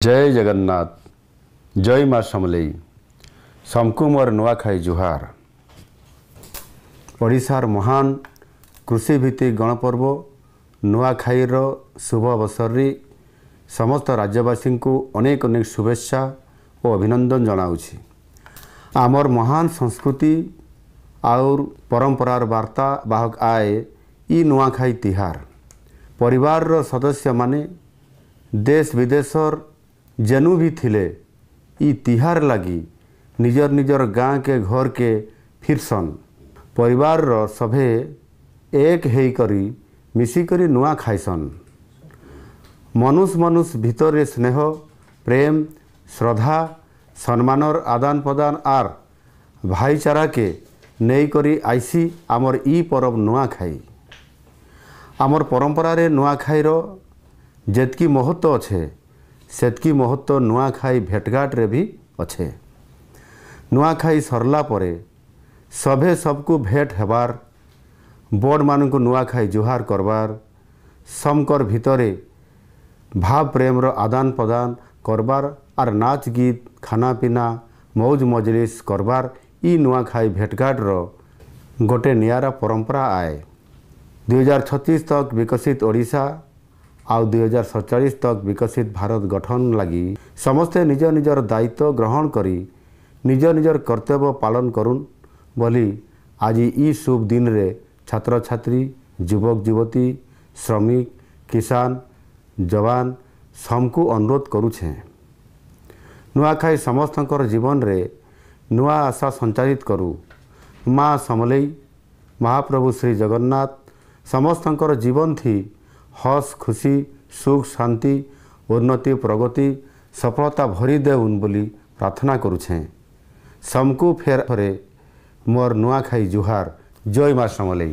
जय जगन्नाथ जय माँ समलेई समकु मोर नुआखाई जुहार। ओडिशार महान कृषिभित्तिक गणपर्व नुआखाईर शुभ अवसर समस्त राज्यवासी को अनेक अनेक शुभेच्छा और अभिनंदन जनाऊँगी। आमर महान संस्कृति और परंपरार वार्ता बाहक आए ई नुआखाई तिहार। परिवार सदस्य माने देश विदेशर जेनु भी थिले ई तिहार लगी निजर निजर गाँ के घर के फिरसन। परिवार सभे एक हेई करी मिसिकरी नुआ खाइसन। मनुष्य मनुष्य भितर स्नेह प्रेम श्रद्धा सम्मानर आदान प्रदान आर भाईचारा के नहीं करी आईसी आमर ई परब नुआखाई। आमर परंपरा रे नुआखाईर जेतकी महत्व अच्छे सेतकी महत्व नुआखाई भेटघाट रे भी अच्छे। नुआखाई सरला परे सभे सबको भेट हेबार बड़ मान को नुआखाई जुहार करबार समकर भितरे भाव प्रेम रो आदान प्रदान करबार आर नाच गीत खाना पीना मौज मजलिस करबार ई नुआखाई भेटघाट रो गोटे नियारा परंपरा आए। 2036 तक विकसित ओडिशा आउ 2047 तक विकसित भारत गठन लगी समस्ते निज निजर दायित्व ग्रहण करी निज निजर कर्तव्य पालन करुन बोली आज ई शुभ दिन रे छात्र छात्री युवक युवती श्रमिक किसान जवान सबको अनुरोध करुछे। नुआखाई समस्तंकर जीवन रे नुआ आशा संचारित करू। माँ समलेई महाप्रभु श्री जगन्नाथ समस्तंकर जीवन थी हस खुशी सुख शांति उन्नति प्रगति सफलता भरी देउन बोली प्रार्थना करुछे। समकु फेर मोर नुआखाई जुहार। जय माँ समलेई।